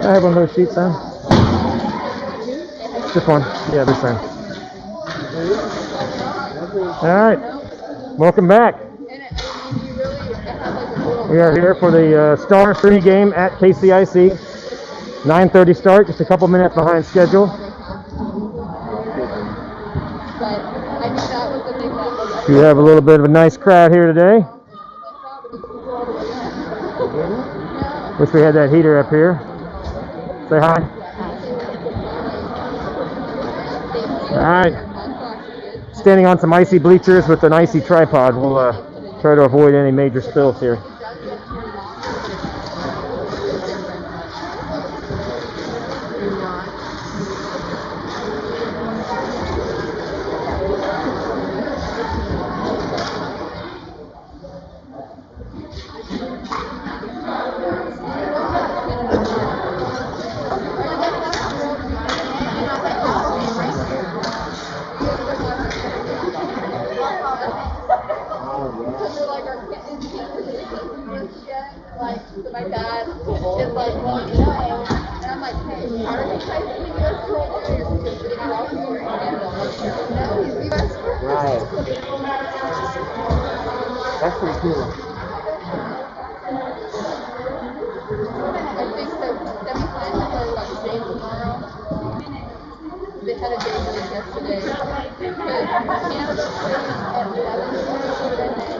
I have one of those sheets then. This one. Yeah, this thing. Alright. Welcome back. We are here for the Star 3 game at KCIC. 9:30 start, just a couple minutes behind schedule. We have a little bit of a nice crowd here today. Wish we had that heater up here. Say hi. Alright. Standing on some icy bleachers with an icy tripod. We'll try to avoid any major spills here. My dad is like, well, no. And I'm like, hey, are you typing in US World Warriors? Because they are all here in Canada. No, he's US World. Right. That's pretty cool. I think the semifinals are what, today and tomorrow? They had a day break yesterday. But Canada played at 11 and then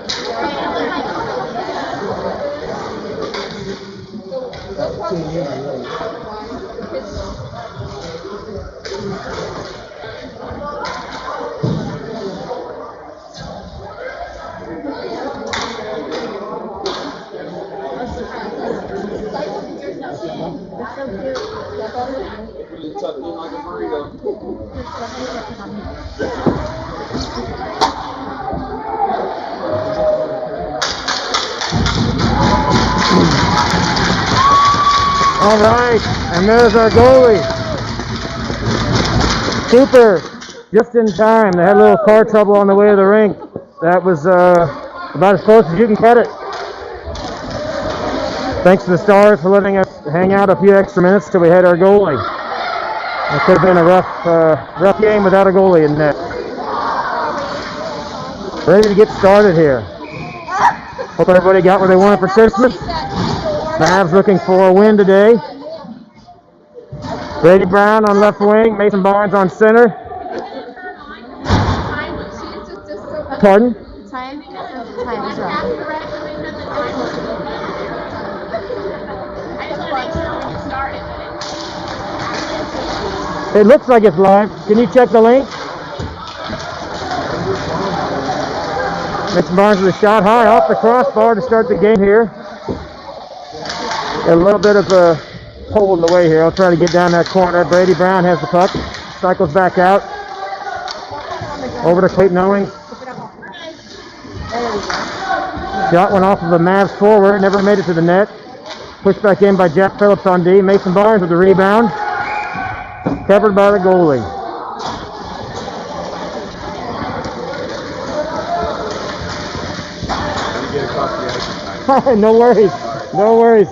All right, and there's our goalie, Cooper, just in time. They had a little car trouble on the way to the rink. That was about as close as you can cut it. Thanks to the Stars for letting us hang out a few extra minutes till we had our goalie. It could have been a rough game without a goalie in net. Ready to get started here. Hope everybody got what they wanted for Christmas. Mavs looking for a win today. Brady Brown on left wing, Mason Barnes on center. Pardon? Time is wrong. It looks like it's live. Can you check the link? Mason Barnes with a shot high off the crossbar to start the game here. A little bit of a hole in the way here. I'll try to get down that corner. Brady Brown has the puck. Cycles back out. Over to Clayton Owings. Shot went off of a Mavs forward. Never made it to the net. Pushed back in by Jack Phillips on D. Mason Barnes with the rebound. Covered by the goalie. No worries. No worries.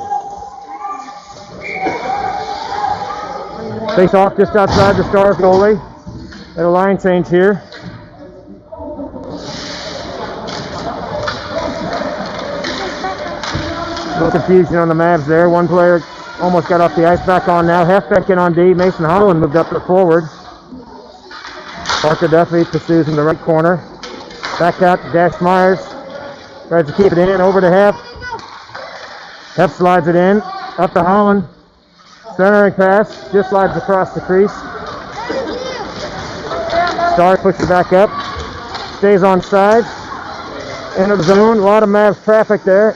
Face off just outside the Stars goalie. At a line change here. A little confusion on the Mavs there. One player almost got off the ice. Back on now. Halfback in on D. Mason Holland moved up to forward. Parker Duffy pursues in the right corner. Back out to Dash Myers. Tries to keep it in. Over to Hef. Hef slides it in. Up to Holland. Centering pass, just slides across the crease. Star pushes back up, stays on side, into the zone. A lot of Mavs traffic there.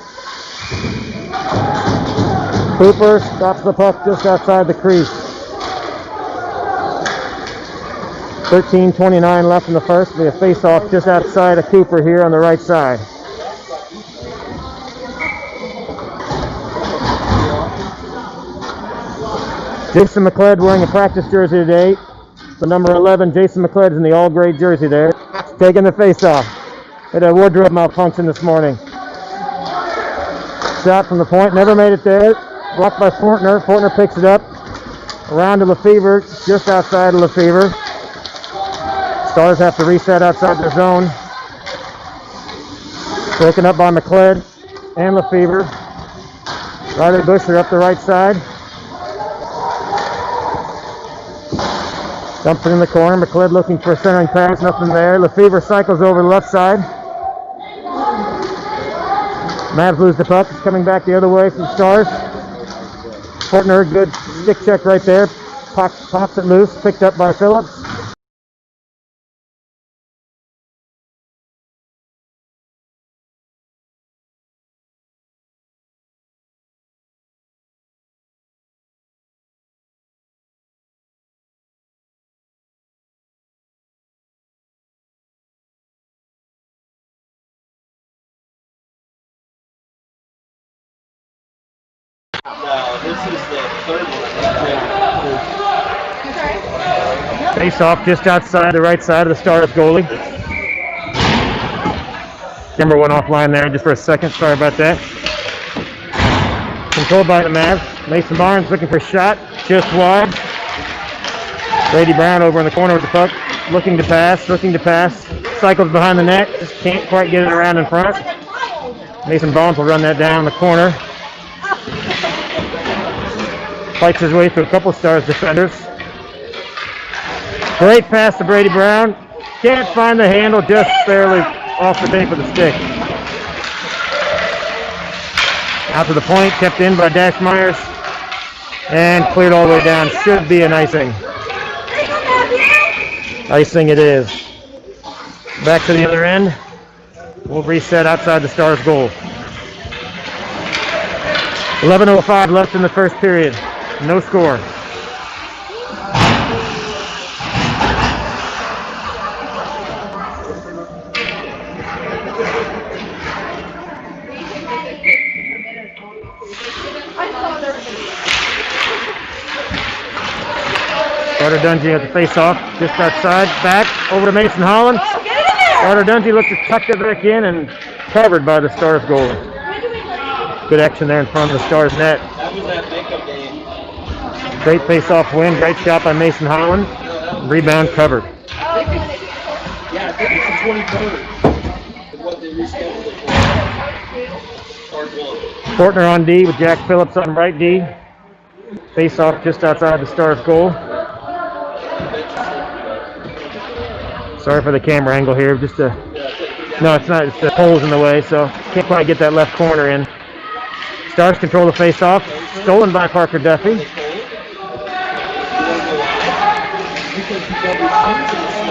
Cooper stops the puck just outside the crease. 13:29 left in the first. We have face-off just outside of Cooper here on the right side. Jason McLeod wearing a practice jersey today. The number 11, Jason McLeod, is in the all-gray jersey there. Taking the face-off. Had a wardrobe malfunction this morning. Shot from the point, never made it there. blocked by Fortner. Fortner picks it up. Around to Lefevre, just outside of Lefevre. Stars have to reset outside their zone. Broken up by McLeod and Lefevre. Riley Busher up the right side. Dumps it in the corner. McLeod looking for a centering pass. Nothing there. Lefevre cycles over the left side. Mavs lose the puck. It's coming back the other way from Stars. Fortner, good stick check right there. Pops it loose. Picked up by Phillips. No, this is the third one. Face off just outside the right side of the Stars goalie. Number one offline there just for a second. Sorry about that. Controlled by the Mavs. Mason Barnes looking for a shot. Just wide. Brady Brown over in the corner with the puck. Looking to pass. Cycles behind the net. Just can't quite get it around in front. Mason Barnes will run that down the corner. Fights his way through a couple Stars defenders. Great pass to Brady Brown. Can't find the handle, just barely off the tape of the stick. Out to the point, kept in by Dash Myers. And cleared all the way down. Should be an icing. Icing it is. Back to the other end. We'll reset outside the Stars goal. 11:05 left in the first period. No score. Carter Dungy at the face-off, just outside, back, over to Mason Holland. Carter Dungy looks to tuck it back in and covered by the Stars goalie. Good action there in front of the Stars net. That was that makeup game. Great face-off win, great shot by Mason Holland. Rebound covered. Yeah, I think it's the 23rd. Is what they rescheduled it for. Part one. Fortner on D with Jack Phillips on right D. Face-off just outside the Stars goal. Sorry for the camera angle here. No, it's not. It's the pole's in the way, so can't quite get that left corner in. Stars control the face-off. Stolen by Parker Duffy.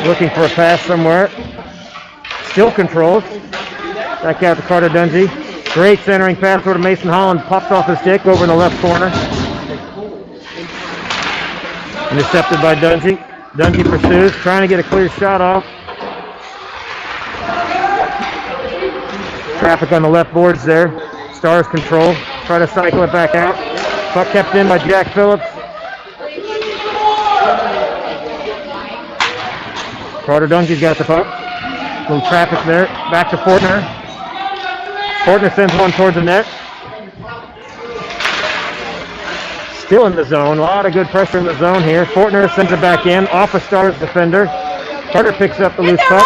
Looking for a pass somewhere. Still controlled. Back out to Carter Dungy. Great centering pass over to Mason Holland. Pops off his stick over in the left corner. Intercepted by Dungy. Dungy pursues, trying to get a clear shot off. Traffic on the left boards there. Stars control. Try to cycle it back out. Puck kept in by Jack Phillips. Carter Dungy's got the puck. Little traffic there. Back to Fortner. Fortner sends one towards the net. Still in the zone. A lot of good pressure in the zone here. Fortner sends it back in. Off a Stars defender. Carter picks up the loose puck.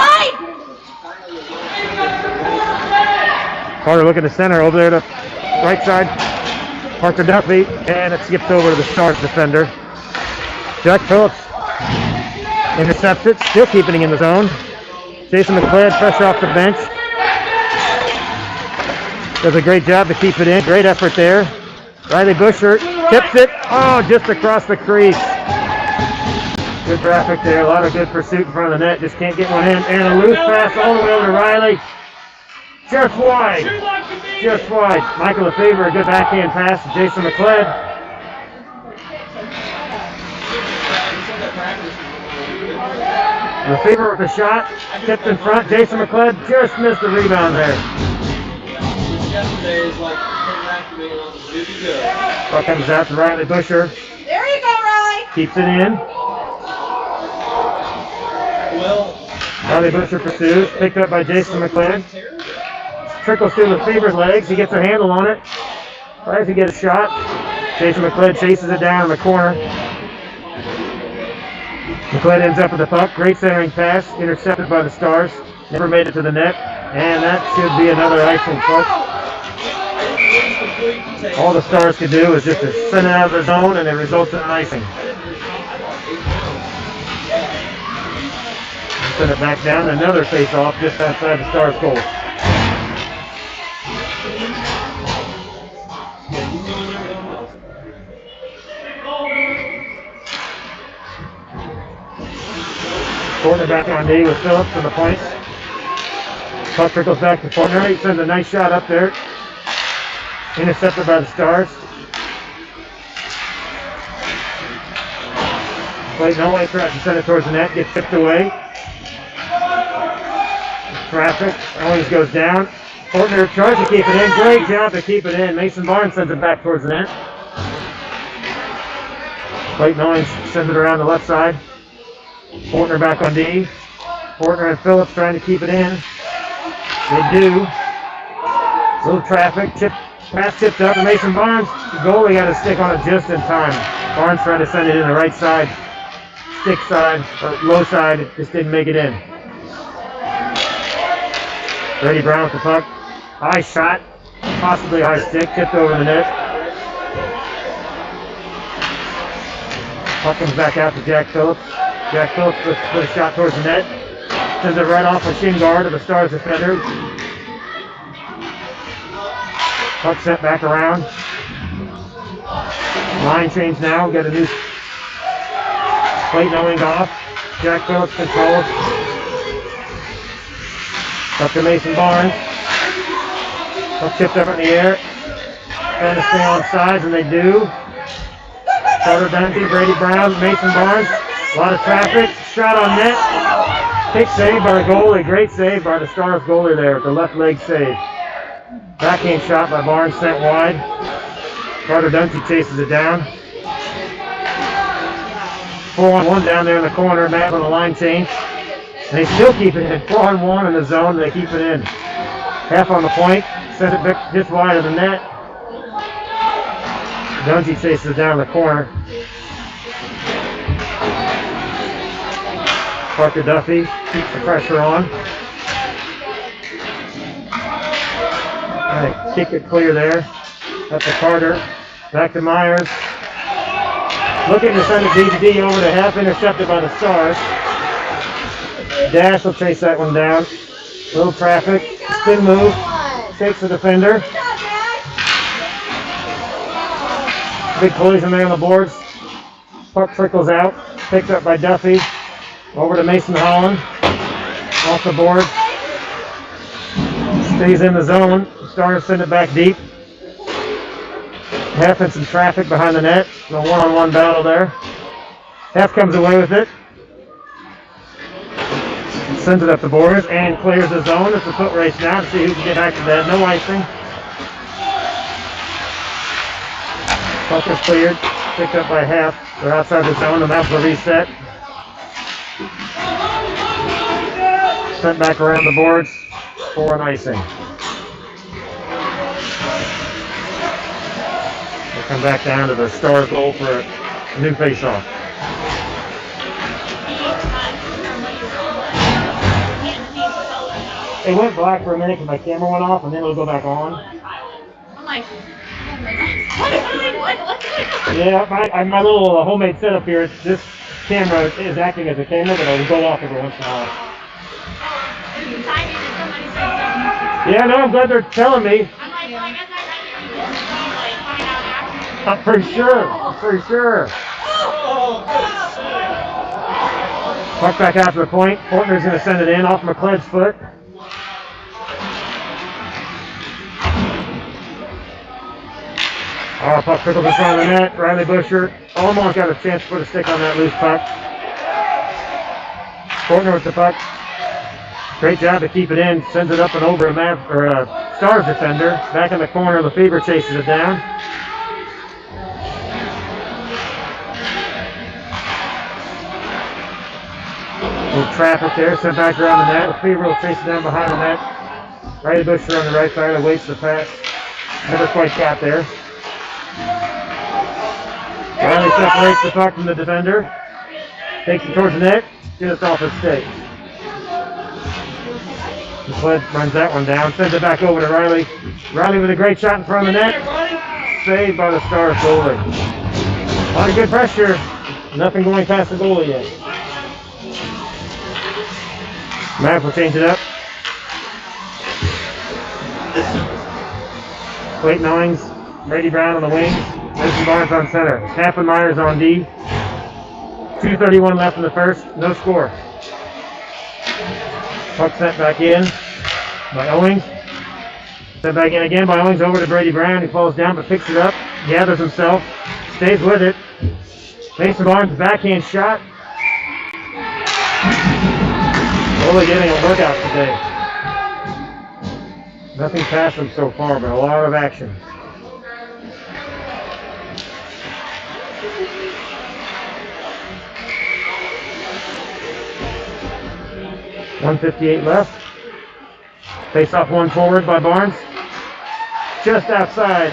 Carter looking to center over there to right side. Parker Duffy. And it skips over to the Stars defender. Jack Phillips intercepts it. Still keeping it in the zone. Jason McLeod fresh off the bench. Does a great job to keep it in. Great effort there. Riley Busher tips it. Oh, just across the crease. Good traffic there. A lot of good pursuit in front of the net. Just can't get one in. And a loose pass all the way over to Riley. Just wide. Just wide. Michael Lefevre, a good backhand pass to Jason McLeod. Lefevre with a shot. Tipped in front. Jason McLeod just missed the rebound there. Yesterday is like activated on the good to go. Puck comes out to Riley Busher. There you go, Riley. Keeps it in. Well, Riley Busher pursues. Picked up by Jason McLeod. Trickles through Lefevre's legs. He gets a handle on it. Tries to get a shot. Jason McLeod chases it down in the corner. McLeod ends up with the puck. Great centering pass, intercepted by the Stars. Never made it to the net. And that should be another icing puck. All the Stars could do is just to send it out of the zone, and it results in an icing. Send it back down. Another face-off just outside the Stars' goal. Fortner back on D with Phillips on the point. Puck trickles back to Fortner. He sends a nice shot up there. Intercepted by the Stars. Wait, no way, tries to send it towards the net. Gets tipped away. Traffic. Always goes down. Fortner tries to keep it in. Great job to keep it in. Mason Barnes sends it back towards the net. Clayton Owens sends it around the left side. Fortner back on D. Fortner and Phillips trying to keep it in. They do. Little traffic. Pass tipped up to Mason Barnes. The goalie had a stick on it just in time. Barnes trying to send it in the right side. Stick side, or low side. It just didn't make it in. Brady Brown with the puck. High shot. Possibly a high stick. Tipped over the net. Puck comes back out to Jack Phillips. Jack Phillips puts a shot towards the net. Sends it right off the shin guard of the Stars defender. Puck sent back around. Line change now. Got a new Clayton Owens off. Jack Phillips controls. Up to Mason Barnes. Puck tipped up in the air. Trying to stay on sides, and they do. Carter Dante, Brady Brown, Mason Barnes. A lot of traffic. Shot on net. Kick save by the goalie. Great save by the Stars goalie there with the left leg save. Backhand shot by Barnes sent wide. Carter Dante chases it down. 4-on-1 down there in the corner. Matt on the line change. And they still keep it in. 4-on-1 in the zone. They keep it in. Half on the point. Sends it back just wide of the net. Dungey chases it down the corner. Parker Duffy keeps the pressure on. Alright, kick it clear there. Up to Carter. Back to Myers. Looking to send a D over to half, intercepted by the Stars. Dash will chase that one down. Little traffic. Spin move. Takes the defender. Big collision there on the boards. Puck trickles out. Picked up by Duffy. Over to Mason Holland. Off the board. Stays in the zone. Stars send it back deep. Half in some traffic behind the net. A one-on-one battle there. Half comes away with it. Sends it up the boards and clears the zone. It's a foot race now to see who can get back to that. No icing. Puck is cleared. Picked up by half. They're outside the zone. The Mavs will reset. Sent back around the boards for an icing. We'll come back down to the Stars goal for a new face-off. It went black for a minute because my camera went off, and then it'll go back on. I'm like, Yeah, my little homemade setup here, this camera is acting as a camera, but it'll go off every once in a while. Yeah, no, I'm glad they're telling me. I'm pretty sure. Puck back out to the point. Fortner's going to send it in off McLeod's foot. Puck trickles in front of the net. Riley Busher almost got a chance to put a stick on that loose puck. Fortner with the puck. Great job to keep it in. Sends it up and over a Stars defender. Back in the corner, Lefebvre chases it down. Little traffic there. Sent back around the net. Lefebvre will chase it down behind the net. Riley Busher on the right side awaits the pass. Never quite got there. Riley separates the puck from the defender. Takes it towards the net. Just off his stick. The sled runs that one down. Sends it back over to Riley. Riley with a great shot in front of the net. Saved by the Stars goalie. A lot of good pressure. Nothing going past the goalie yet. Mavs will change it up. Clayton Owings, Brady Brown on the wings. Mason Barnes on center. Tappan Myers on D. 2:31 left in the first. No score. Puck sent back in by Owings. Sent back in again by Owings over to Brady Brown. He falls down but picks it up. Gathers himself. Stays with it. Mason Barnes backhand shot. Really getting a workout today. Nothing past him so far, but a lot of action. .158 left. Face off one forward by Barnes. Just outside.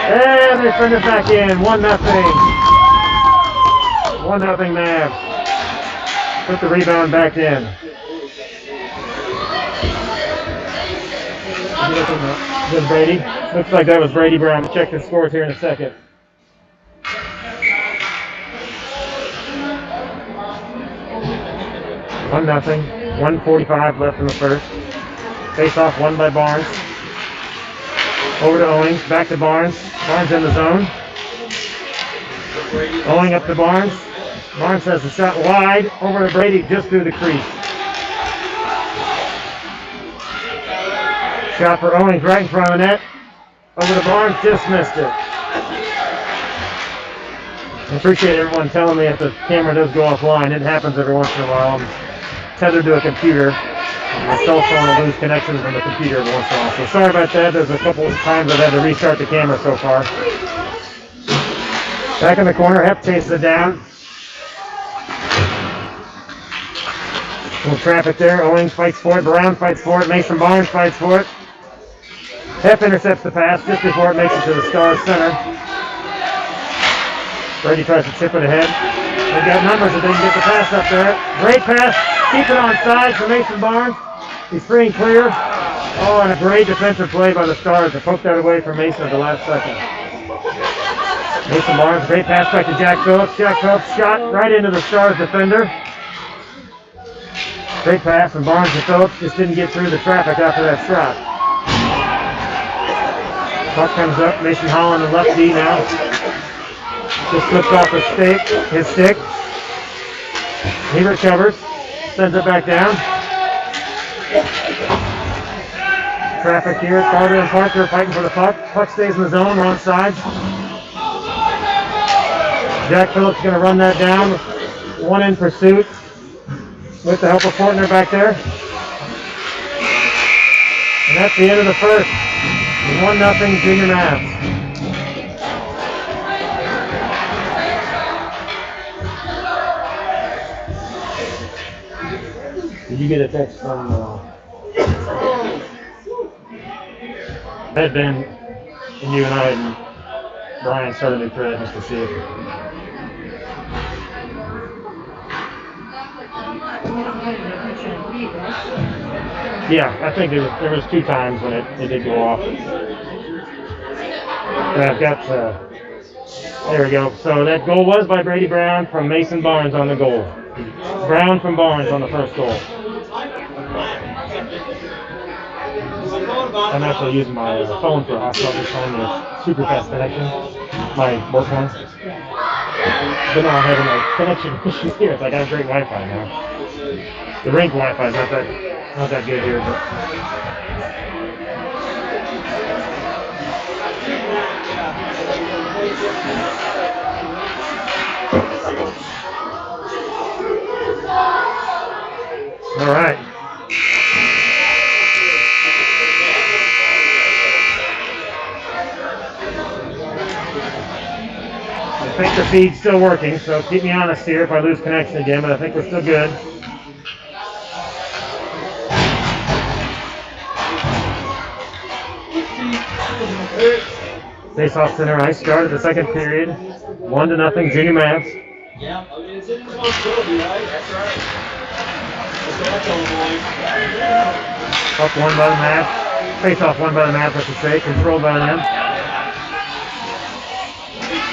And they send it back in. 1-0. 1-0 Mavs. Put the rebound back in. Good Brady. Looks like that was Brady Brown. We'll check the scores here in a second. One nothing. 1:45 left in the first. Face off won by Barnes. Over to Owings. Back to Barnes. Barnes in the zone. Owing up to Barnes. Barnes has the shot wide. Over to Brady just through the crease. Shot for Owings right in front of the net. Over to Barnes. Just missed it. I appreciate everyone telling me if the camera does go offline. It happens every once in a while. I'm tethered to a computer. My cell phone will lose connection from the computer every once in a while. So sorry about that. There's a couple of times I've had to restart the camera so far. Back in the corner, Hep chases it down. Little traffic there. Owings fights for it. Brown fights for it. Mason Barnes fights for it. Hep intercepts the pass just before it makes it to the Stars center. Brady tries to chip it ahead. They've got numbers if they can get the pass up there. Great pass. Keep it on side for Mason Barnes. He's free and clear. Oh, and a great defensive play by the Stars to poke that away from Mason at the last second. Mason Barnes, great pass back to Jack Phillips. Jack Phillips shot right into the Stars defender. Great pass, and Barnes and Phillips just didn't get through the traffic after that shot. Puck comes up. Mason Holland in left D now. Just slips off his stick. He recovers. Sends it back down. Traffic here. Carter and Parker fighting for the puck. Puck stays in the zone, wrong side. Jack Phillips going to run that down. One in pursuit with the help of Fortner back there. And that's the end of the first. 1-0 Junior Mavs. Did you get a text from Ben and you and I and Brian started a new thread just to see it. Yeah, I think there was 2 times when it did go off. And I've got, there we go. So that goal was by Brady Brown from Mason Barnes on the goal. Brown from Barnes on the first goal. I'm actually using my phone for a hotspot this time with super fast connection. My work one. But now I'm having a connection issue here. It's like I have great Wi-Fi now. The rink Wi-Fi is not that good here, but all right. I think the feed's still working, so keep me honest here if I lose connection again, but I think we're still good. Face-off center ice. Started the second period. 1-0 Junior Mavs. Yeah, I mean, it's a responsibility, right? That's right. That's what I tell the boys. Up one by the Mavs. Face-off one by the Mavs, I should say. Controlled by them.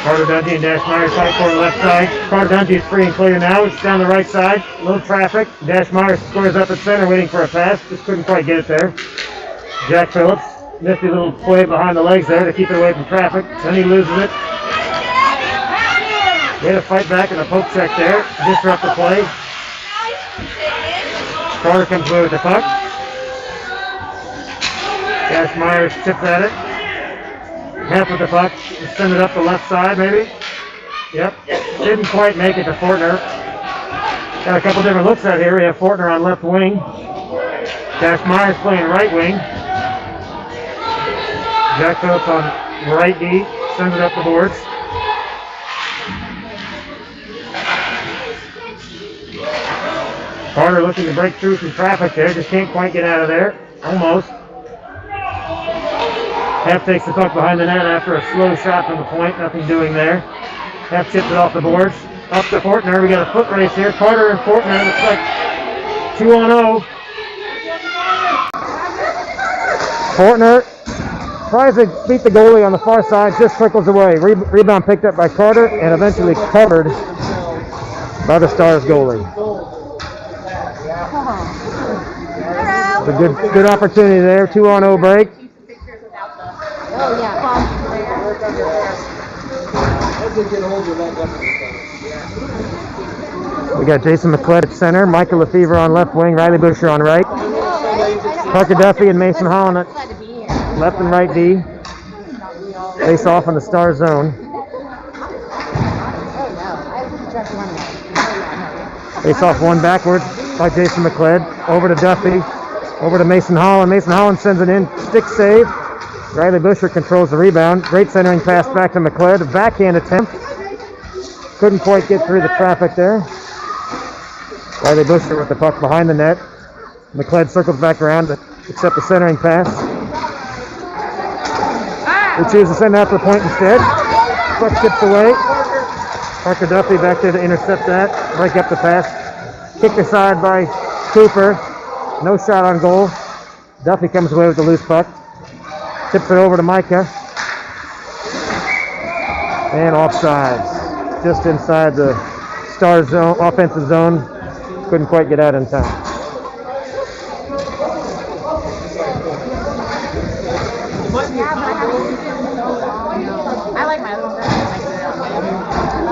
Carter Dungy and Dash Myers fight for the left side. Carter Dungy is free and clear now. It's down the right side. Low traffic. Dash Myers scores up at center, waiting for a pass. Just couldn't quite get it there. Jack Phillips, nifty little play behind the legs there to keep it away from traffic. Then he loses it. He had to fight back and a poke check there. Disrupt the play. Carter comes away with the puck. Dash Myers chips at it. Half with the puck. Send it up the left side, maybe. Yep. Didn't quite make it to Fortner. Got a couple different looks out here. We have Fortner on left wing. Dash Myers playing right wing. Jack Phillips on right D. Sends it up the boards. Carter looking to break through some traffic there. Just can't quite get out of there. Almost. Half takes the puck behind the net after a slow shot from the point. Nothing doing there. Half chips it off the boards. Up to Fortner. We got a foot race here. Carter and Fortner. Looks like 2-on-0. Fortner tries to beat the goalie on the far side. Just trickles away. Rebound picked up by Carter and eventually covered by the Stars goalie. It's a good opportunity there. 2-on-0 break. Oh, yeah. We got Jason McCled at center, Michael Lefevre on left wing, Riley Busher on right. Parker Duffy and Mason Holland at left and right D. Face off in the Star zone. Face off one backwards by Jason McCled. Over to Duffy. Over to Mason Holland. Mason Holland sends it in. Stick save. Riley Busher controls the rebound. Great centering pass back to McCled. A backhand attempt. Couldn't quite get through the traffic there. Riley Busher with the puck behind the net. McCled circles back around to accept the centering pass. We choose to send out the point instead. Puck skips away. Parker Duffy back there to intercept that. Break up the pass. Kicked aside by Cooper. No shot on goal. Duffy comes away with the loose puck. Tips it over to Micah. And offsides. Just inside the Star zone, offensive zone. Couldn't quite get out in time. I like my little girl.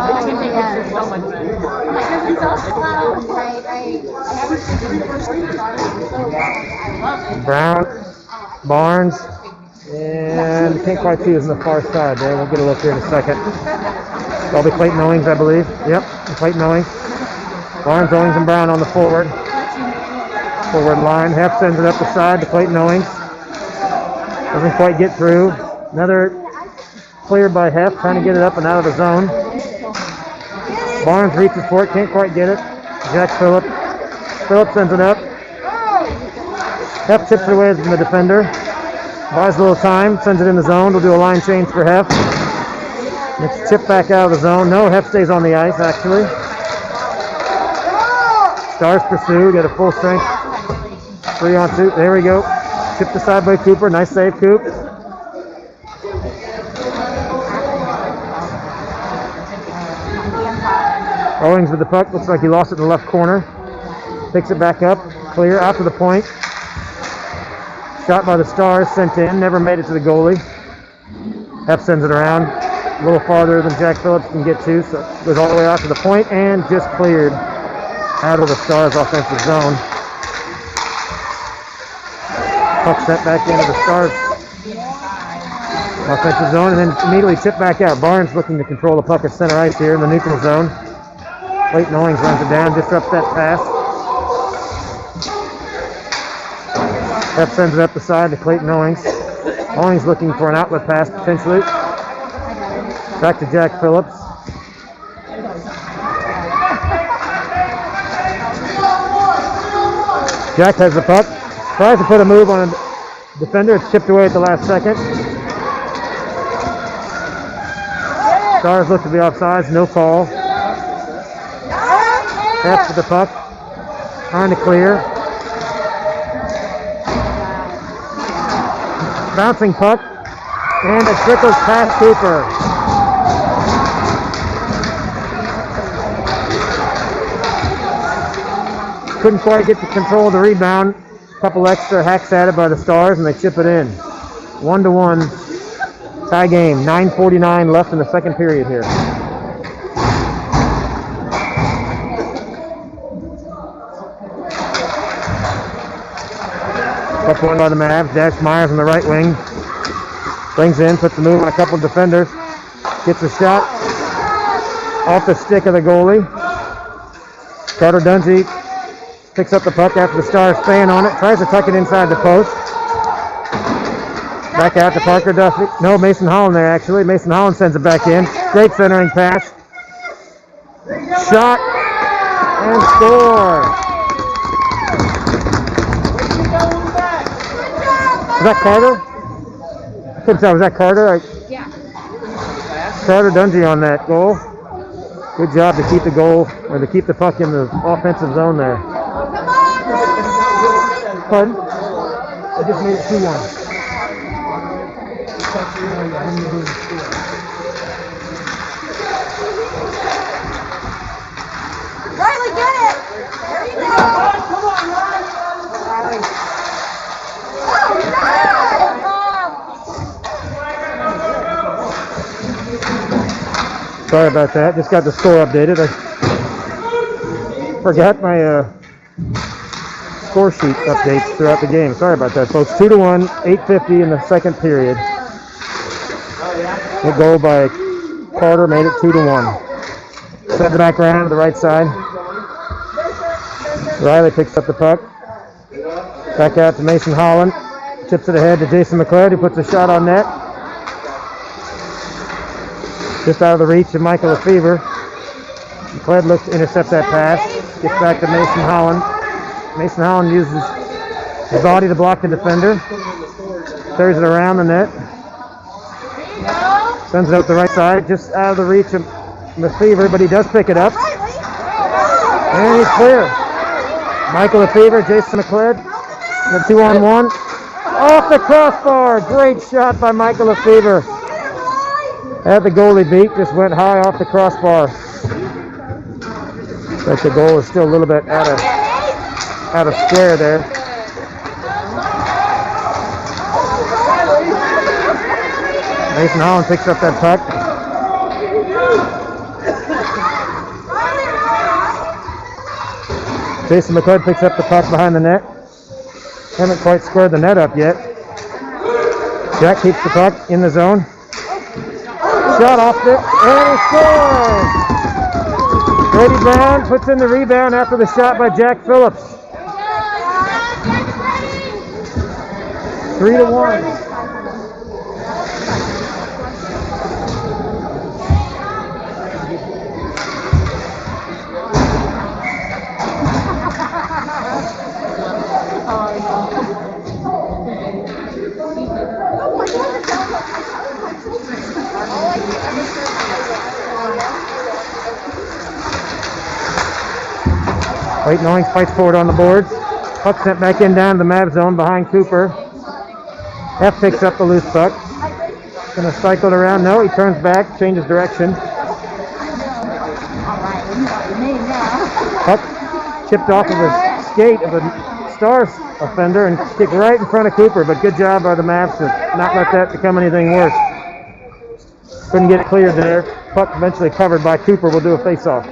I can take pictures so much better. Because it's so slow. Brown, Barnes, and can't quite see who's on the far side there. We'll get a look here in a second. That'll be Clayton Owings, I believe. Yep, Clayton Owings. Barnes, Owings, and Brown on the forward line. Half sends it up the side to Clayton Owings. Doesn't quite get through. Another cleared by Hef, trying to get it up and out of the zone. Barnes reaches for it, can't quite get it. Jack Phillips. Phillips sends it up. Hef chips it away from the defender. Buys a little time, sends it in the zone. We'll do a line change for Hef. It's chipped back out of the zone. No, Hef stays on the ice, actually. Stars pursue, get a full strength 3-on-2. There we go. Chipped aside by Cooper. Nice save, Coop. Owings with the puck. Looks like he lost it in the left corner. Picks it back up. Clear out to the point. Shot by the Stars. Sent in. Never made it to the goalie. Hef sends it around. A little farther than Jack Phillips can get to. So it goes all the way out to the point and just cleared out of the Stars offensive zone. Puck sent back into the Stars offensive zone and then immediately tipped back out. Barnes looking to control the puck at center ice here in the neutral zone. Clayton Owings runs it down, disrupts that pass. Hef sends it up the side to Clayton Owings. Owings looking for an outlet pass potentially. Back to Jack Phillips. Jack has the puck. Tries to put a move on a defender. It's chipped away at the last second. Stars look to be offsides, no call. Heft with the puck. Trying to clear. Bouncing puck. And it trickles past Cooper. Couldn't quite get to control of the rebound. A couple extra hacks at it by the Stars, and they chip it in. 1-1. Tie game. 9:49 left in the second period here. Puck won by the Mavs. Dash Myers on the right wing. Brings in, puts a move on a couple of defenders. Gets a shot off the stick of the goalie. Carter Dungy picks up the puck after the Stars fan on it. Tries to tuck it inside the post. Back out to Parker Duffy. No, Mason Holland there actually. Mason Holland sends it back in. Great centering pass. Shot and score. Was that Carter? I couldn't tell. Was that Carter? Yeah. Carter Dungy on that goal. Good job to keep the goal, or to keep the puck in the offensive zone there. Pardon? I just made it 2-1. Riley, get it! There you go! Come on, Riley! Sorry about that. Just got the score updated. I forgot my score sheet updates throughout the game. Sorry about that, folks. 2-1, 8:50 in the second period. A goal by Carter made it 2-1. Sends it back around to the right side. Riley picks up the puck. Back out to Mason Holland. Tips it ahead to Jason McLeod, who puts a shot on net. Just out of the reach of Michael Lefevre. McLeod looks to intercept that pass. Gets back to Mason Holland. Mason Holland uses his body to block the defender. Carries it around the net. Sends it out the right side, just out of the reach of Lefevre, but he does pick it up. And he's clear. Michael Lefevre, Jason McLeod. The 2-on-1. Off the crossbar. Great shot by Michael Lefevre. Had the goalie beat, just went high off the crossbar. But the goal is still a little bit out of square there. Mason Holland picks up that puck. Jason McLeod picks up the puck behind the net. Haven't quite squared the net up yet. Jack keeps the puck in the zone. Shot off it, and he scores! Brady Brown puts in the rebound after the shot by Jack Phillips. 3-1. Clayton Owings fights forward on the boards. Puck sent back in down to the Mavs zone behind Cooper. F picks up the loose puck. Gonna cycle it around. No, he turns back, changes direction. Puck chipped off of the skate of a Stars offender and kicked right in front of Cooper, but good job by the Mavs to not let that become anything worse. Couldn't get it cleared there. Puck eventually covered by Cooper. Will do a face-off.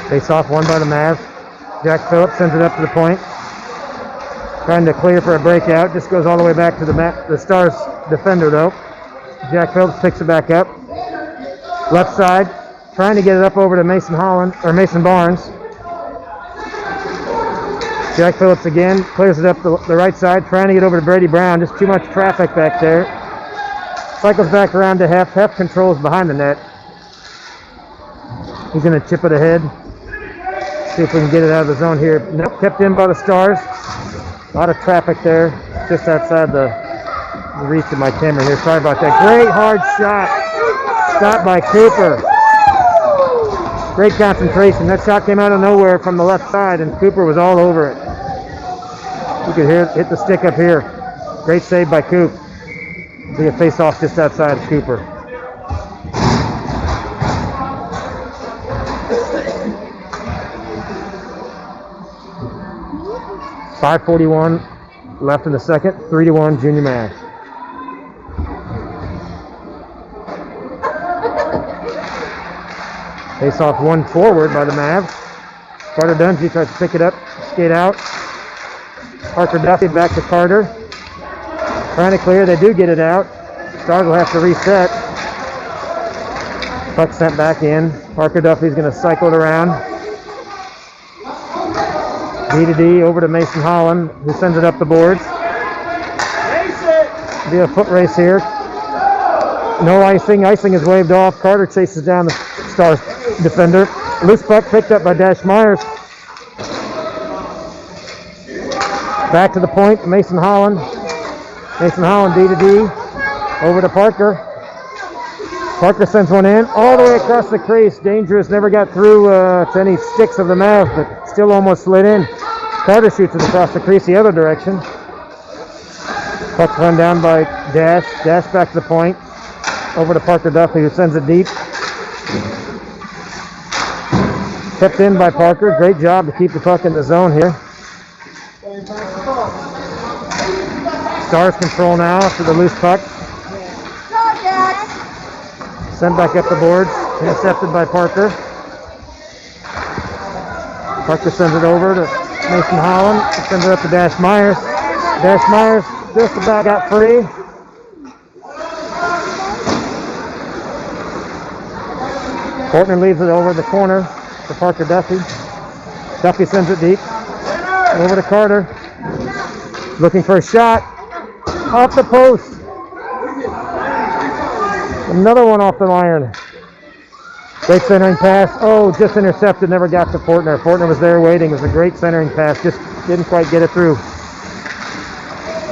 Face-off won by the Mavs. Jack Phillips sends it up to the point. Trying to clear for a breakout. Just goes all the way back to the Stars defender though. Jack Phillips picks it back up. Left side. Trying to get it up over to Mason Holland, or Mason Barnes. Jack Phillips again. Clears it up the right side. Trying to get over to Brady Brown. Just too much traffic back there. Cycles back around to Heft. Heft controls behind the net. He's going to chip it ahead. See if we can get it out of the zone here. Nope, kept in by the Stars. A lot of traffic there, just outside the reach of my camera here. Sorry about that. Great hard shot. Stopped by Cooper. Great concentration. That shot came out of nowhere from the left side, and Cooper was all over it. You could hear it hit the stick up here. Great save by Coop. Be a face-off just outside of Cooper. .541 left in the second. 3-1 Junior Mavs. Face off one forward by the Mavs. Carter Dungy tries to pick it up, skate out. Parker Duffy back to Carter. Trying to clear, they do get it out. Stars will have to reset. Puck sent back in. Parker Duffy's going to cycle it around. D to D over to Mason Holland, who sends it up the boards. Be a foot race here. No icing. Icing is waved off. Carter chases down the Stars defender. Loose puck picked up by Dash Myers. Back to the point, Mason Holland. Mason Holland D to D. Over to Parker. Parker sends one in all the way across the crease. Dangerous, never got through to any sticks of the Mavs, but still almost slid in. Carter shoots it across the crease the other direction. Puck run down by Dash. Dash back to the point. Over to Parker Duffy, who sends it deep. Kept in by Parker. Great job to keep the puck in the zone here. Stars control now after the loose puck. Sent back up the boards. Intercepted by Parker. Parker sends it over to Mason Holland. Sends it up to Dash Myers. Dash Myers just about got free. Fortner leaves it over the corner to Parker Duffy. Duffy sends it deep. Over to Carter. Looking for a shot. Off the post. Another one off the iron. Great centering pass. Oh, just intercepted. Never got to Fortner. Fortner was there waiting. It was a great centering pass. Just didn't quite get it through.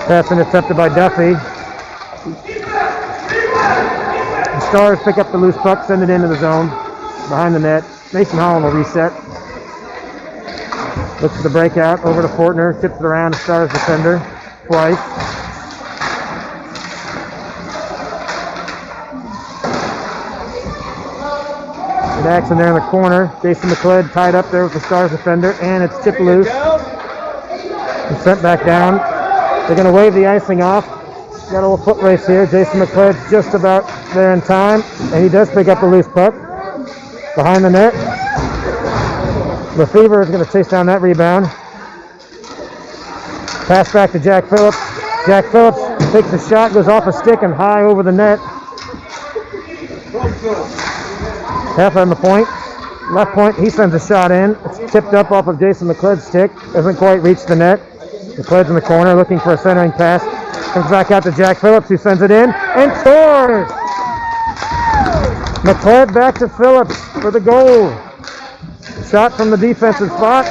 Pass intercepted by Duffy. The Stars pick up the loose puck, send it into the zone. Behind the net. Mason Holland will reset. Looks for the breakout. Over to Fortner. Tips it around the Stars defender. Twice. Good action there in the corner. Jason McLeod tied up there with the Stars defender. And it's tipped loose. And sent back down. They're going to wave the icing off. Got a little foot race here. Jason McLeod's just about there in time. And he does pick up the loose puck. Behind the net. Lefevre is going to chase down that rebound. Pass back to Jack Phillips. Jack Phillips takes a shot, goes off a stick and high over the net. Half on the point. Left point, he sends a shot in. It's tipped up off of Jason McLeod's stick. Doesn't quite reach the net. McLeod's in the corner looking for a centering pass. Comes back out to Jack Phillips, who sends it in and scores! McLeod back to Phillips for the goal. Shot from the defensive spot.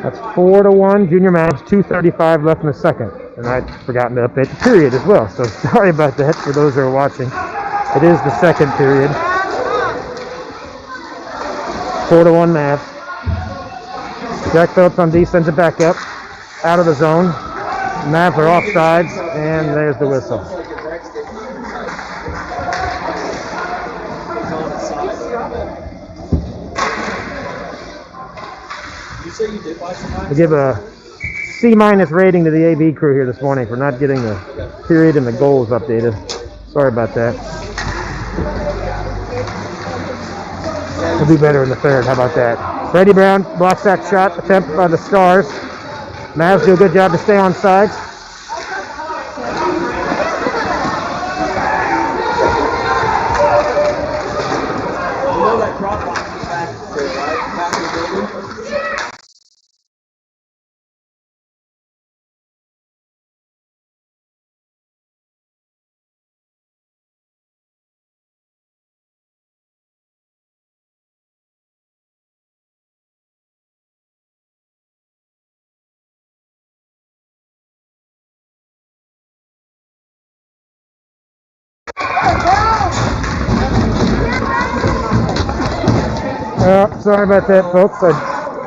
That's 4-1 Junior Mavs, 2:35 left in the second. And I'd forgotten to update the period as well, so sorry about that for those who are watching. It is the second period. 4-1 Mavs. Jack Phillips on D sends it back up, out of the zone. Mavs are offsides, and there's the whistle. We give a C- rating to the AB crew here this morning for not getting the period and the goals updated. Sorry about that. We'll do better in the third. How about that? Freddie Brown blocks that shot attempt by the Stars. Mavs do a good job to stay on sides. Sorry about that, folks. The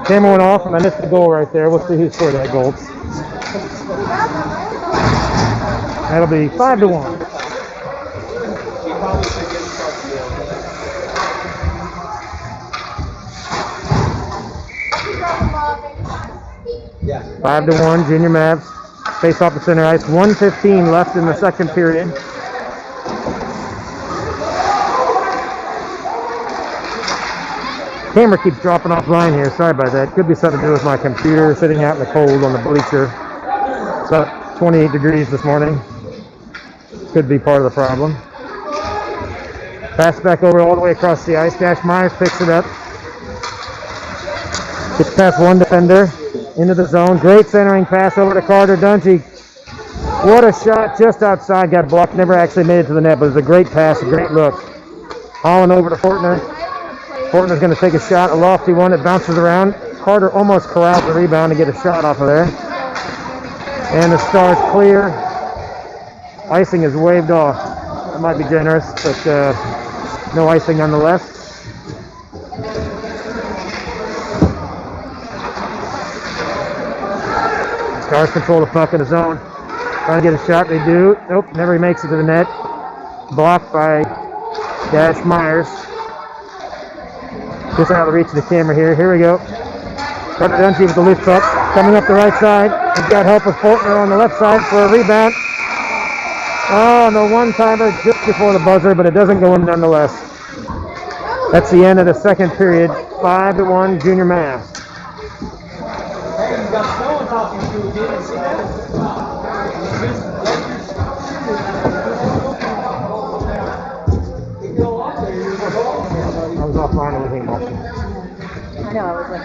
camera went off and I missed the goal right there. We'll see who scored that goal. That'll be 5-1. Yeah. 5-1, Junior Mavs. Face off the center ice. 1:15 left in the second period. Camera keeps dropping offline here. Sorry about that. Could be something to do with my computer sitting out in the cold on the bleacher. It's about 28 degrees this morning. Could be part of the problem. Pass back over all the way across the ice. Dash Myers picks it up. Gets past one defender into the zone. Great centering pass over to Carter Dungy. What a shot just outside. Got blocked. Never actually made it to the net, but it was a great pass, a great look. Holland over to Fortner. Fortner's going to take a shot, a lofty one. It bounces around. Carter almost corrals the rebound to get a shot off of there. And the Stars clear. Icing is waved off. That might be generous, but no icing nonetheless. Stars control the puck in the zone. Trying to get a shot. They do. Nope, never makes it to the net. Blocked by Dash Myers. Just out of the reach of the camera here. Here we go. Carter Dungy with the loose puck. Coming up the right side. He's got help with Fortner on the left side for a rebound. Oh, and the one-timer just before the buzzer, but it doesn't go in nonetheless. That's the end of the second period. 5-1, Junior Mavs. Hey, you got snow on top of you, didn't see that? I was offline and everything. I know, I was like,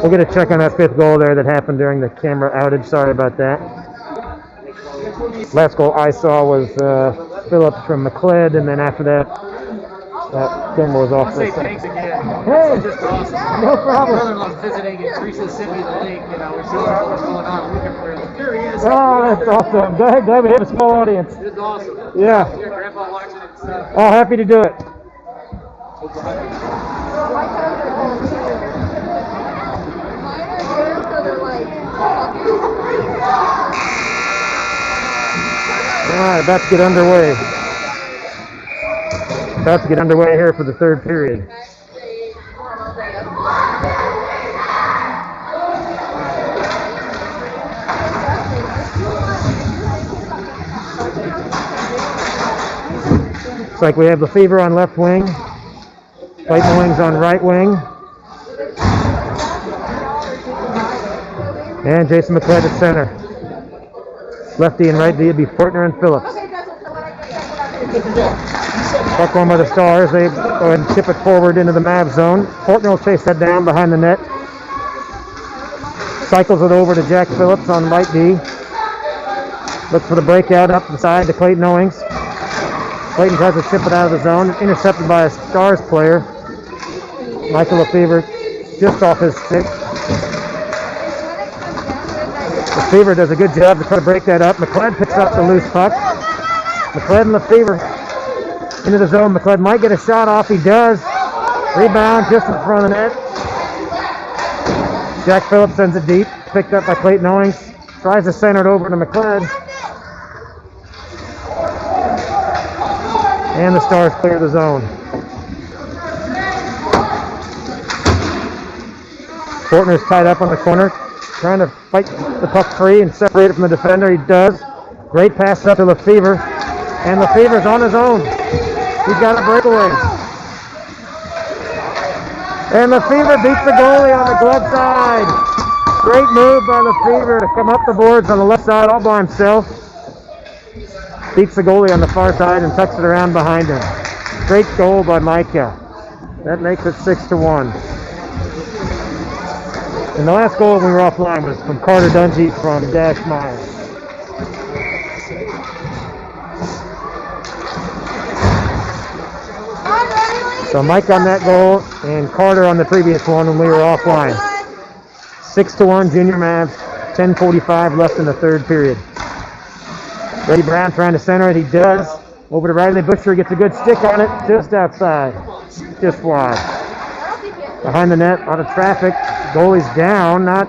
We'll get a check on that fifth goal there that happened during the camera outage. Sorry about that. Last goal I saw was Phillips from McLeod, and then after that, that camera was off. I'll say thanks again. Hey, It's just awesome. no problem. My brother-in-law's visiting, and Teresa sent me the link, and I was seeing what's going on. Looking for him. There he is. Oh, that's awesome. Glad we have a small audience. It's awesome. Yeah. Your grandpa watching it and stuff. Oh, happy to do it. All right, about to get underway. About to get underway here for the third period. Looks like we have Lefevre on left wing, Clayton Wings on right wing, and Jason McLeod at center. Lefty and right D would be Fortner and Phillips. Puck on by the Stars. They go ahead and tip it forward into the Mavs zone. Fortner will chase that down behind the net. Cycles it over to Jack Phillips on right D. Looks for the breakout up the side to Clayton Owings. Clayton tries to chip it out of the zone. Intercepted by a Stars player. Michael Lefevre just off his stick. Lefevre does a good job to try to break that up. McLeod picks up the loose puck. McLeod and Lefevre into the zone. McLeod might get a shot off. He does. Rebound just in front of the net. Jack Phillips sends it deep. Picked up by Clayton Owings. Tries to center it over to McLeod. And the Stars clear the zone. Fortner's tied up on the corner, trying to fight the puck free and separate it from the defender. He does. Great pass up to Lefevre. And Lefevre's on his own. He's got a breakaway. And Lefevre beats the goalie on the glove side. Great move by Lefevre to come up the boards on the left side all by himself. Beats the goalie on the far side and tucks it around behind him. Great goal by Micah. That makes it 6-1. And the last goal when we were offline was from Carter Dungy from Dash Myers. So Mike on that goal and Carter on the previous one when we were offline. 6-1 Junior Mavs. 10:45 left in the third period. Brady Brown trying to center it. He does. Over to Riley Busher. Gets a good stick on it. Just outside. Just wide. Behind the net. Out of traffic. Goalie's down. Not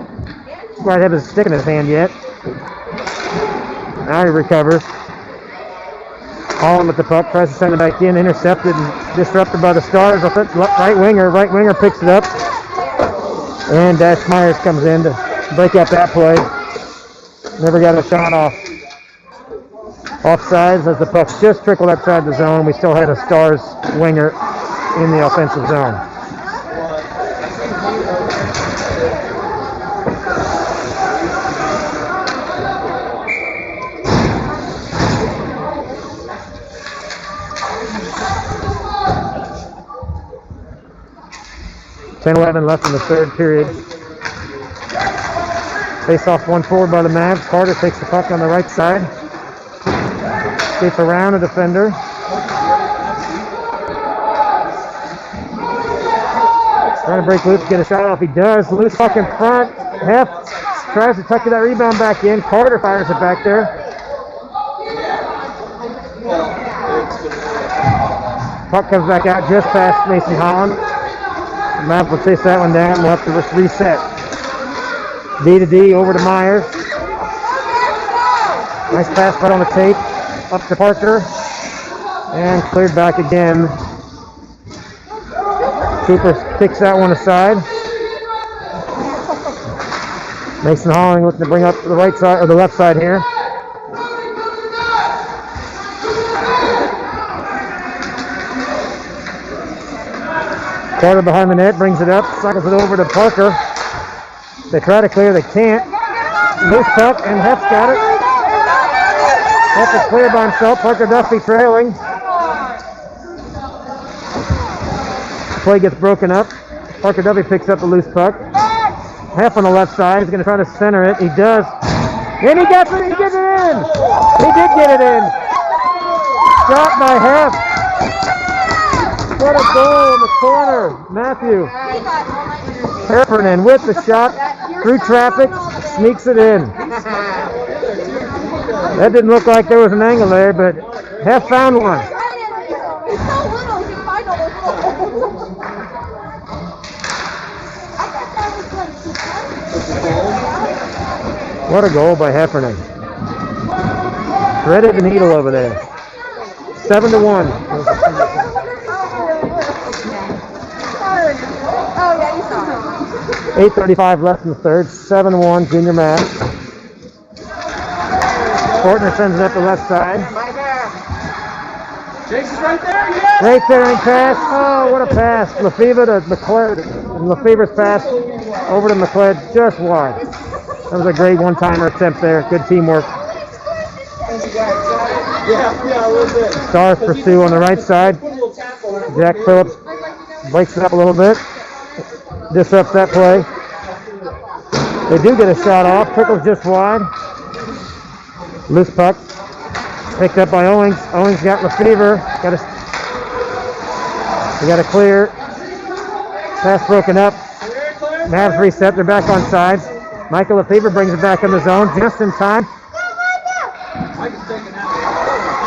quite have his stick in his hand yet. Now he recovers. Holland with the puck. Tries to send it back in. Intercepted and disrupted by the Stars. Right winger. Right winger picks it up. And Dash Myers comes in to break up that play. Never got a shot off. Offsides as the puck just trickled outside the zone. We still had a Stars winger in the offensive zone. .10-11 left in the third period. Face off one forward by the Mavs. Carter takes the puck on the right side. Skates around a defender. Trying to break loose, get a shot off. He does. Loose puck in front. Hef tries to tuck that rebound back in. Carter fires it back there. Puck comes back out just past Mason Holland. The Mavs will chase that one down. We'll have to reset. D to D over to Myers. Nice pass right on the tape. Up to Parker. And cleared back again. Cooper kicks that one aside. Mason Holland looking to bring up the right side or the left side here. Carter behind the net, brings it up, cycles it over to Parker. They try to clear, they can't. Loose puck, and Hef's got it. Hef is clear by himself. Parker Duffy trailing. Play gets broken up. Parker Duffy picks up the loose puck. Hef on the left side. He's going to try to center it. He does. And he gets it. He gets it in. He did get it in. Shot by Hef. What a goal in the corner. Matthew Heffernan with the shot. Through traffic. Sneaks it in. That didn't look like there was an angle there, but Hef found one. What a goal by Heffernan. Threaded the needle over there. 7-1. 8:35 left in the third. 7-1 Junior Mavs. Fortner sends it up the left side. Chase is right there, yes! Great centering pass. Oh, what a pass. Lefebvre to McLeod. And Lefebvre's pass over to McLeod just wide. That was a great one-timer attempt there. Good teamwork. Stars pursue on the right side. Jack Phillips breaks it up a little bit. Disrupts that play. They do get a shot off. Trickles just wide. Loose puck. Picked up by Owings. Owings got Lefebvre. They got a clear. Pass broken up. Mavs reset. They're back on sides. Michael Lefebvre brings it back in the zone just in time.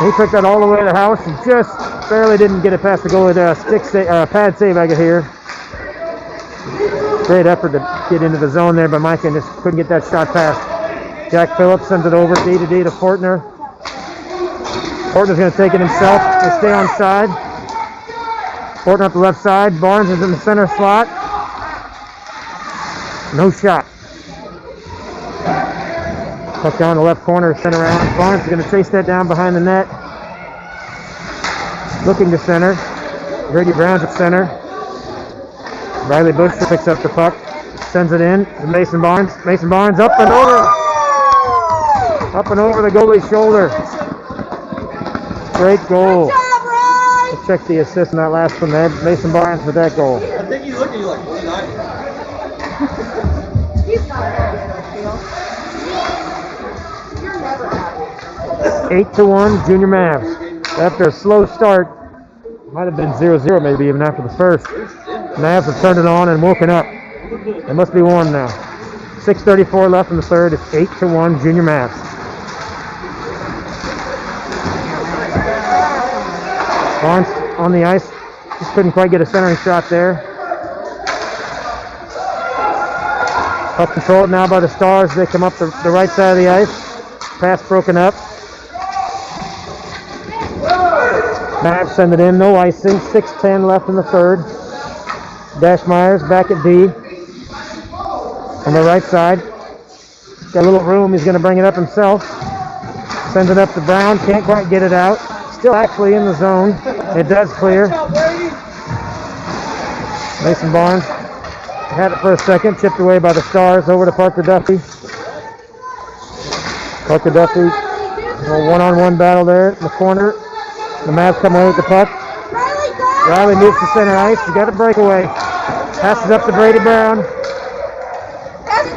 He took that all the way to the house and just barely didn't get it past the goalie there. A pad save I could hear. Great effort to get into the zone there by Mike and just couldn't get that shot past. Jack Phillips sends it over D to D to Fortner. Fortner's going to take it himself. They stay on side. Fortner up the left side. Barnes is in the center slot. No shot. Puck down the left corner, sent around. Barnes is going to chase that down behind the net. Looking to center. Brady Brown's at center. Riley Bush picks up the puck. Sends it in to Mason Barnes. Mason Barnes up and over. Up and over the goalie's shoulder. Great goal. Let's check the assist on that last one there. Mason Barnes with that goal. I think he's looking at you like, what did I do? 8-1 Junior Mavs. After a slow start, might have been 0-0 maybe even after the first. Mavs have turned it on and woken up. They must be warm now. 6:34 left in the third. It's 8-1 Junior Mavs. Barnes on the ice. Just couldn't quite get a centering shot there. Puck controlled now by the Stars. They come up the right side of the ice. Pass broken up. Mavs send it in. No icing. 6:10 left in the third. Dash Myers back at D. On the right side. Got a little room. He's going to bring it up himself. Sends it up to Brown. Can't quite get it out. Still actually in the zone. It does clear. Mason Barnes had it for a second. Chipped away by the Stars. Over to Parker Duffy. Parker Duffy. A one-on-one battle there in the corner. The Mavs come away with the puck. Riley moves to center ice. He got a breakaway. Passes up to Brady Brown.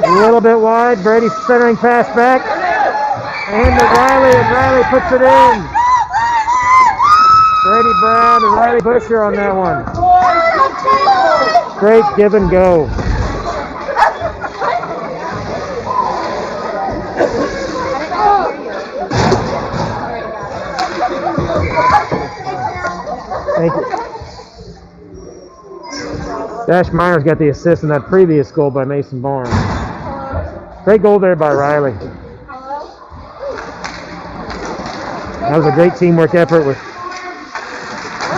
A little bit wide. Brady's centering pass back. And to Riley, and Riley puts it in. Brady Brown and Riley Busher on that one. Great give and go. Thank you. Dash Myers got the assist in that previous goal by Mason Barnes. Great goal there by Riley. That was a great teamwork effort with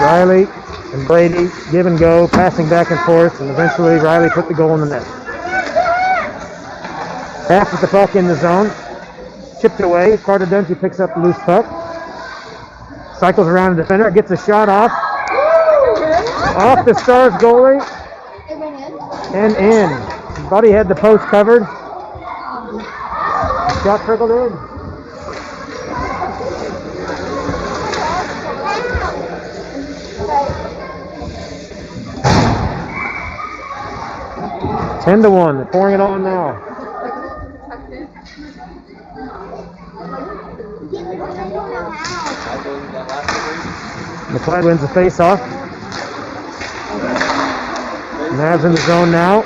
Riley and Brady, give and go, passing back and forth, and eventually Riley put the goal in the net. Half with the puck in the zone. Chipped away. Carter Dungy picks up the loose puck. Cycles around the defender, gets a shot off. Off the Stars goalie. And in. Thought he had the post covered. Shot trickled in. Ten to 1. They're pouring it on now. McLeod wins the face-off. Mavs in the zone now.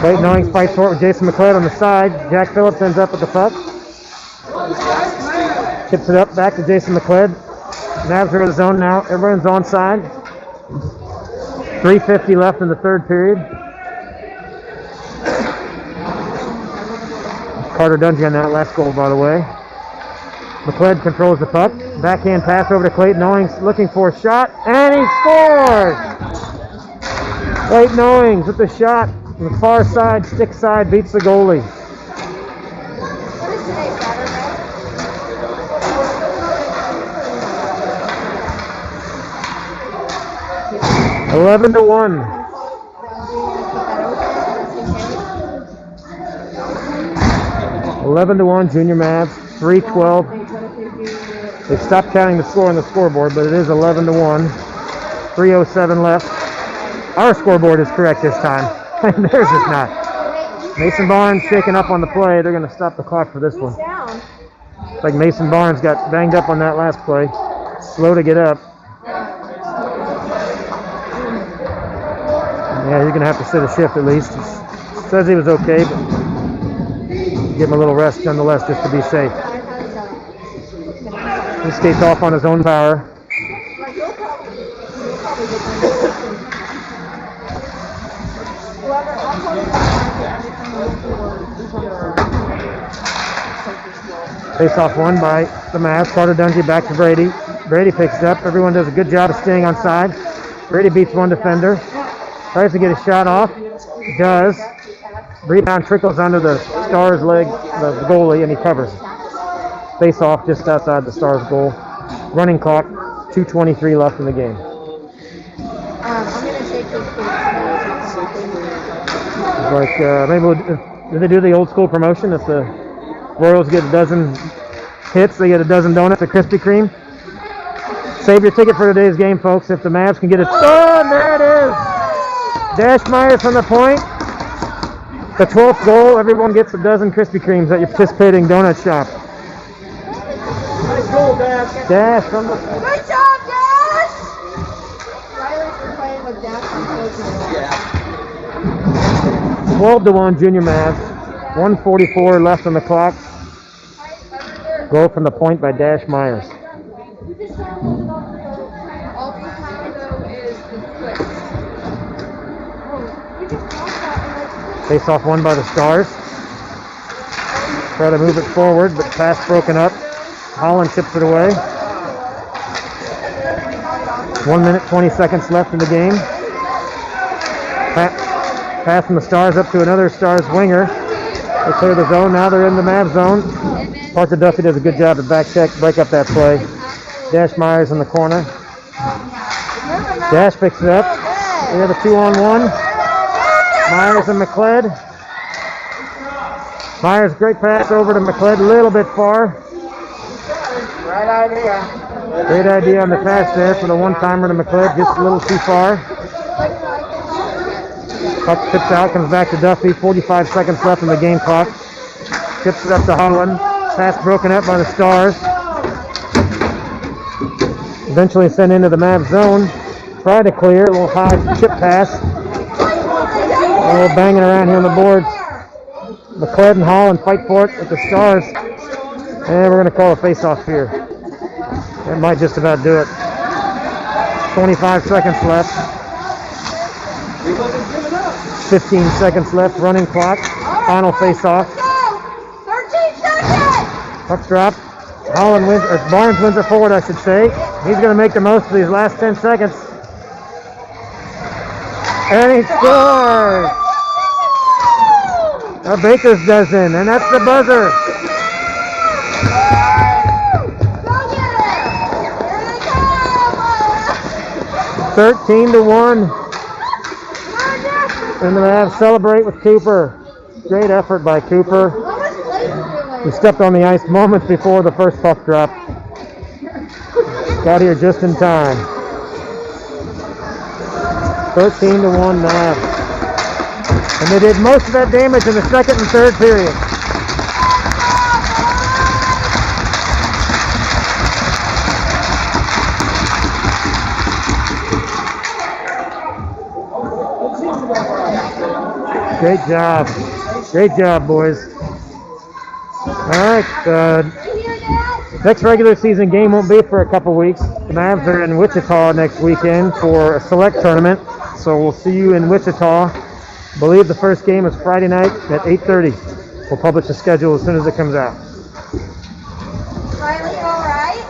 Clayton Owings fights for it with Jason McLeod on the side. Jack Phillips ends up with the puck. Chips it up back to Jason McLeod. Mavs are in the zone now. Everyone's onside. 3:50 left in the third period. Carter Dungy on that last goal, by the way. McLeod controls the puck. Backhand pass over to Clayton Owings, looking for a shot, and he scores! Clayton Owings with the shot from the far side, stick side, beats the goalie. What is today, Saturday? 11 to 1. 11 to 1, Junior Mavs. 3:12. They stopped counting the score on the scoreboard, but it is 11 to 1. 3:07 left. Our scoreboard is correct this time. Theirs is not. Mason Barnes shaking up on the play. They're going to stop the clock for this one. Looks like Mason Barnes got banged up on that last play. Slow to get up. Yeah, he's going to have to sit a shift at least. He says he was okay, but give him a little rest nonetheless just to be safe. He skates off on his own power. Face off one by the Mavs. Carter Dungy back to Brady. Brady picks it up. Everyone does a good job of staying on side. Brady beats one defender. Tries to get a shot off. Does. Rebound trickles under the Stars' leg, the goalie, and he covers. Face off just outside the Stars' goal. Running clock, 2:23 left in the game. I'm going to take this Like did they do the old school promotion? If the Royals get a dozen hits, they get a dozen donuts at Krispy Kreme. Save your ticket for today's game, folks. If the Mavs can get it, oh, and there it is. Dash Myers from the point. The 12th goal. Everyone gets a dozen Krispy Kremes at your participating donut shop. Nice goal, Dash. Dash from the. Good job, Dash! Riley's been playing with Dash on Yeah. 12-1 junior Mavs. 1:44 left on the clock. Goal from the point by Dash Myers. All behind though is the Squirt. Face off won by the Stars. Try to move it forward, but pass broken up. Holland chips it away. 1 minute, 20 seconds left in the game. Pass from the Stars up to another Stars winger. They clear the zone. Now they're in the Mavs zone. Parker Duffy does a good job at back check, break up that play. Dash Myers in the corner. Dash picks it up. We have a 2-on-1. Myers and McLeod. Myers, great pass over to McLeod, a little bit far. Right idea. Great idea on the pass there for the one-timer to McLeod, just a little too far. Puck tips out, comes back to Duffy, 45 seconds left in the game clock. Tips it up to Holland. Pass broken up by the Stars. Eventually sent into the Mavs zone. Try to clear, a little high chip pass. A little banging around here on the boards. McLeod and Holland fight for it with the Stars. And we're going to call a face-off here. That might just about do it. 25 seconds left. 15 seconds left, running clock. Final face-off. 13 seconds! Puck drop. Holland wins, or Barnes wins it forward, I should say. He's going to make the most of these last 10 seconds. And he scores! A Baker's dozen, and that's the buzzer. Go get it! Here they come! 13-1. And the Mavs celebrate with Cooper. Great effort by Cooper. What was Blazer doing? He stepped on the ice moments before the first puck drop. Got here just in time. 13-1 Mavs. And they did most of that damage in the second and third period. Great job. Great job, boys. All right. Next regular season game won't be for a couple weeks. The Mavs are in Wichita next weekend for a select tournament. So we'll see you in Wichita. I believe the first game is Friday night at 8:30. We'll publish the schedule as soon as it comes out. Riley, all right?